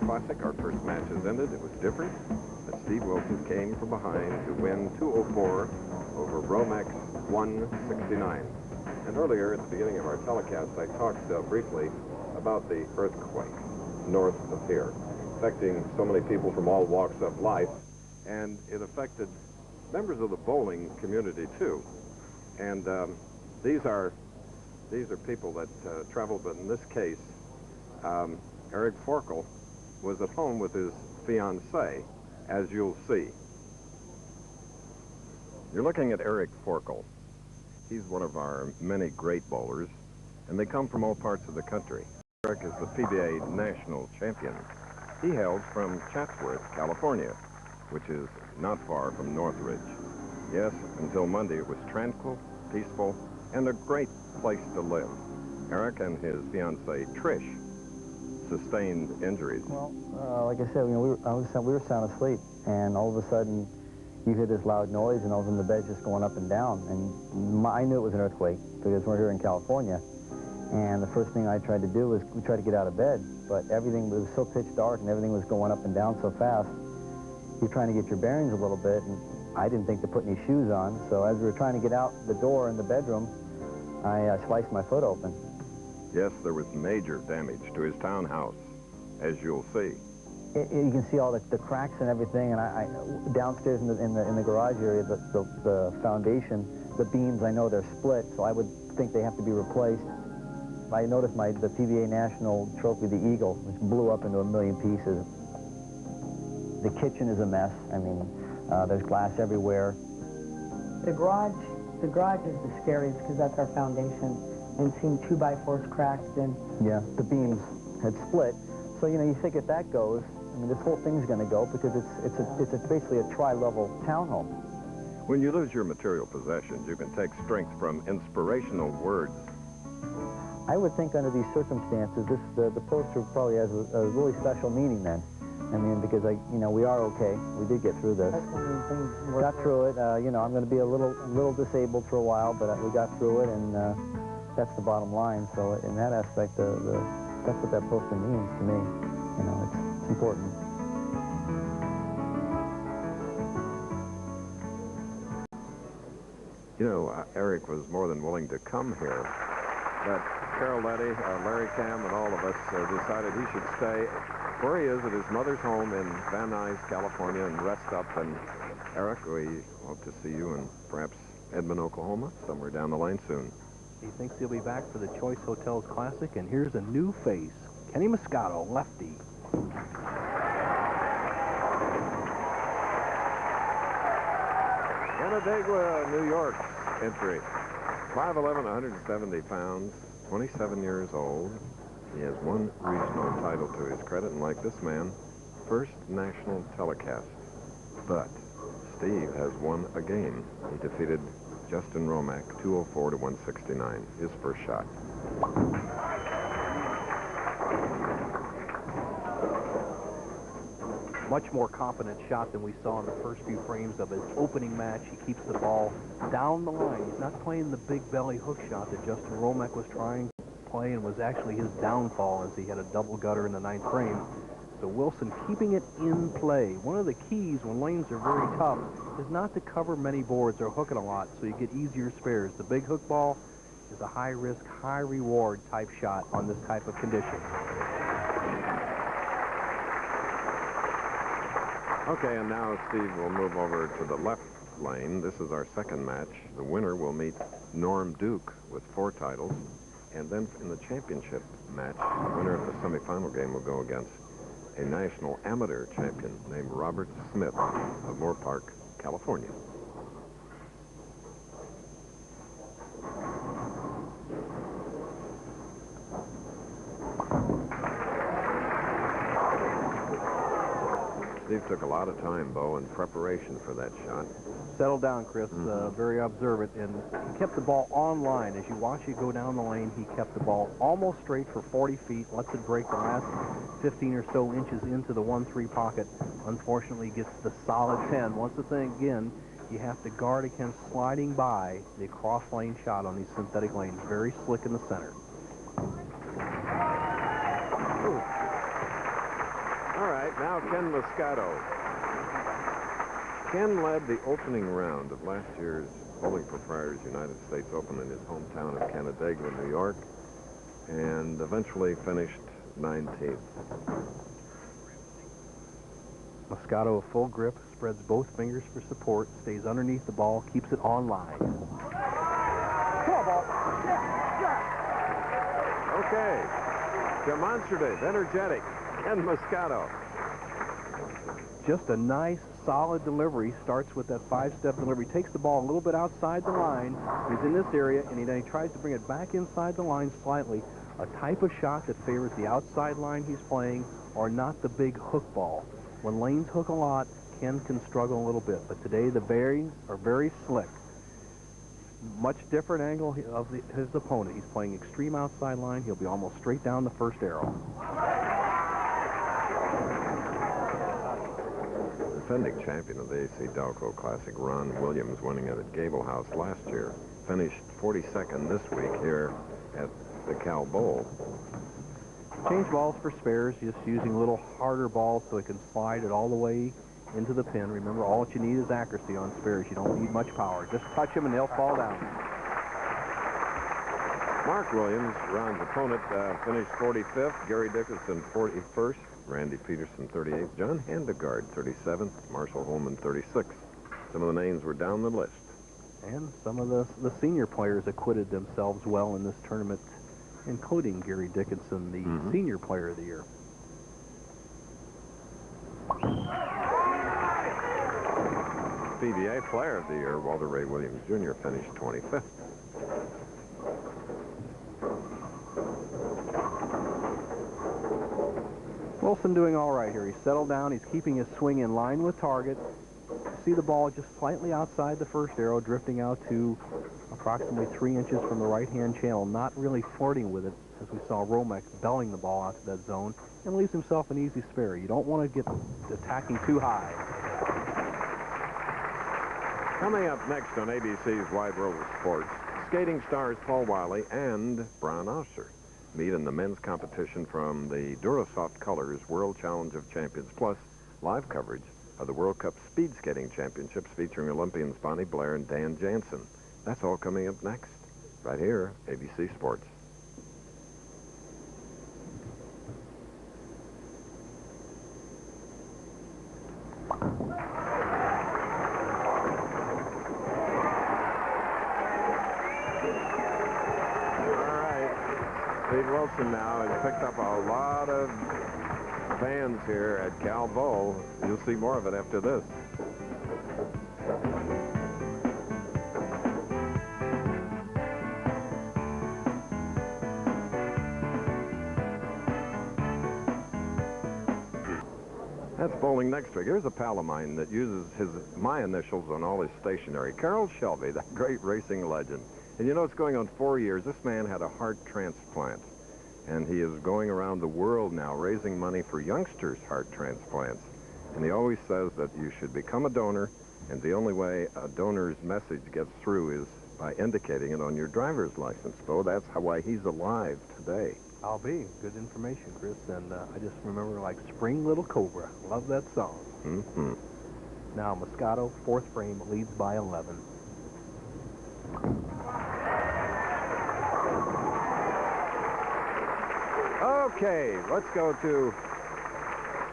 Classic. Our first match has ended. It was different. But Steve Wilson came from behind to win 204 over Romex 169. And earlier, at the beginning of our telecast, I talked briefly about the earthquake north of here, affecting so many people from all walks of life. And it affected members of the bowling community, too. And these are people that traveled, but in this case, Eric Forkel was at home with his fiancée, as you'll see. You're looking at Eric Forkel. He's one of our many great bowlers, and they come from all parts of the country. Eric is the PBA national champion. He hails from Chatsworth, California, which is not far from Northridge. Yes, until Monday it was tranquil, peaceful, and a great place to live. Eric and his fiancée, Trish, sustained injuries. Well, like I said, we were sound asleep, and all of a sudden you hear this loud noise, and all of a sudden the bed's just going up and down. And I knew it was an earthquake because we're here in California. And the first thing I tried to do was we tried to get out of bed, but everything was so pitch dark and everything was going up and down so fast. You're trying to get your bearings a little bit, and I didn't think to put any shoes on. So as we were trying to get out the door in the bedroom, I sliced my foot open. Yes, there was major damage to his townhouse, as you'll see. You can see all the cracks and everything, and I downstairs in the garage area, the foundation, the beams, I know they're split, so I would think they have to be replaced. I noticed the PBA National Trophy, the Eagle, which blew up into a million pieces. The kitchen is a mess. I mean, there's glass everywhere. The garage is the scariest because that's our foundation, and seeing 2x4s cracked and... Yeah, the beams had split. So, you know, you think if that goes, I mean, this whole thing's going to go because it's basically a tri-level townhome. When you lose your material possessions, you can take strength from inspirational words. I would think under these circumstances, the poster probably has a really special meaning then. I mean, because we are okay. We did get through this. That's one of the things. We got through it. You know, I'm going to be a little disabled for a while, but we got through it, and that's the bottom line. So in that aspect, that's what that poster means to me. You know, it's important. You know, Eric was more than willing to come here, but Carol Letty, Larry Cam, and all of us decided he should stay where he is at his mother's home in Van Nuys, California, and rest up. And Eric, we hope to see you in perhaps Edmond, Oklahoma, somewhere down the lane soon. He thinks he'll be back for the Choice Hotels Classic, and here's a new face, Kenny Muscato, lefty. Canandaigua, New York entry. 5'11", 170 pounds, 27 years old. He has one regional title to his credit, and like this man, first national telecast. But Steve has won a game. He defeated Justin Romack 204 to 169, his first shot. Much more confident shot than we saw in the first few frames of his opening match. He keeps the ball down the line. He's not playing the big belly hook shot that Justin Romack was trying to play and was actually his downfall as he had a double gutter in the 9th frame. So Wilson keeping it in play. One of the keys when lanes are very tough is not to cover many boards or hook it a lot so you get easier spares. The big hook ball is a high-risk, high-reward type shot on this type of condition. Okay, and now Steve will move over to the left lane. This is our second match. The winner will meet Norm Duke with 4 titles. And then in the championship match, the winner of the semifinal game will go against a national amateur champion named Robert Smith of Moore Park, California. Steve took a lot of time, Bo, in preparation for that shot. Settle down, Chris. Very observant, and he kept the ball on line. As you watch it go down the lane, he kept the ball almost straight for 40 feet, lets it break the last 15 or so inches into the 1-3 pocket. Unfortunately, gets the solid 10. Once the thing again, you have to guard against sliding by the cross-lane shot on these synthetic lanes. Very slick in the center. All right, now Ken Muscato. Ken led the opening round of last year's Bowling Proprietors United States Open in his hometown of Canandaigua, New York, and eventually finished 19th. Muscato, a full grip, spreads both fingers for support, stays underneath the ball, keeps it on line. Come on, ball. Okay. Demonstrative, energetic, Ken Muscato. Just a nice, solid delivery. Starts with that 5-step delivery. Takes the ball a little bit outside the line. He's in this area, and then he tries to bring it back inside the line slightly. A type of shot that favors the outside line he's playing, or not the big hook ball. When lanes hook a lot, Ken can struggle a little bit. But today, the bearings are very slick. Much different angle of his opponent. He's playing extreme outside line. He'll be almost straight down the first arrow. Defending champion of the AC-DELCO-CLASSIC, Ron Williams, winning it at Gable House last year, finished 42nd this week here at the Cal Bowl. Change balls for spares, just using a little harder balls so it can slide it all the way into the pin. Remember, all that you need is accuracy on spares. You don't need much power. Just touch them and they'll fall down. Mark Williams, Ron's opponent, finished 45th. Gary Dickinson, 41st. Randy Peterson, 38th. John Handegard, 37th. Marshall Holman, 36th. Some of the names were down the list. And some of the senior players acquitted themselves well in this tournament, including Gary Dickinson, the Senior Player of the Year. PBA Player of the Year, Walter Ray Williams Jr., finished 25th. Wilson doing all right here. He's settled down. He's keeping his swing in line with target. See the ball just slightly outside the first arrow, drifting out to approximately 3 inches from the right-hand channel, not really flirting with it, as we saw Romek belling the ball out to that zone, and leaves himself an easy spare. You don't want to get attacking too high. Coming up next on ABC's Wide World of Sports, skating stars Paul Wiley and Brian Osser meet in the men's competition from the Durasoft Colors World Challenge of Champions, plus live coverage of the World Cup Speed Skating Championships featuring Olympians Bonnie Blair and Dan Jansen. That's all coming up next, right here, ABC Sports. Steve Wilson now has picked up a lot of fans here at Cal Bowl. You'll see more of it after this. That's bowling next week. Here's a pal of mine that uses my initials on all his stationery. Carroll Shelby, that great racing legend. And you know, it's going on 4 years. This man had a heart transplant, and he is going around the world now raising money for youngsters' heart transplants. And he always says that you should become a donor, and the only way a donor's message gets through is by indicating it on your driver's license. So that's why he's alive today. I'll be. Good information, Chris. And I just remember, like, Spring Little Cobra. Love that song. Mm-hmm. Now, Muscato, fourth frame, leads by 11. Okay, let's go to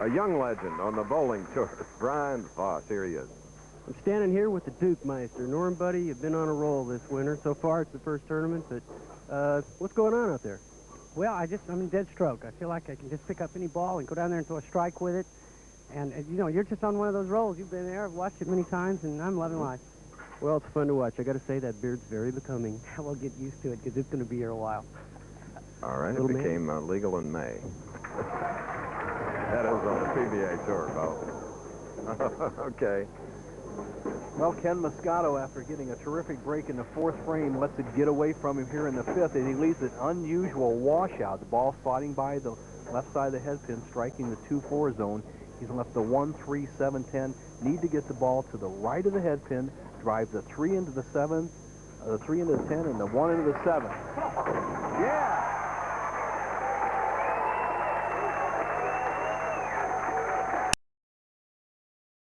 a young legend on the bowling tour, Brian Voss. Here he is. I'm standing here with the Duke Meister. Norm, buddy, you've been on a roll this winter. So far, it's the first tournament, but what's going on out there? Well, I'm in dead stroke. I feel like I can just pick up any ball and go down there and throw a strike with it. And, you know, you're just on one of those rolls. You've been there. I've watched it many times, and I'm loving life. Well, it's fun to watch. I got to say, that beard's very becoming. We'll get used to it, because it's going to be here a while. All right, it became legal in May. That is on the PBA tour, folks. Okay. Well, Ken Muscato, after getting a terrific break in the fourth frame, lets it get away from him here in the fifth, and he leaves an unusual washout. The ball sliding by the left side of the head pin, striking the 2-4 zone. He's left the 1-3-7-10. Need to get the ball to the right of the head pin, drive the 3 into the 7, the 3 into the 10, and the 1 into the 7. Yeah!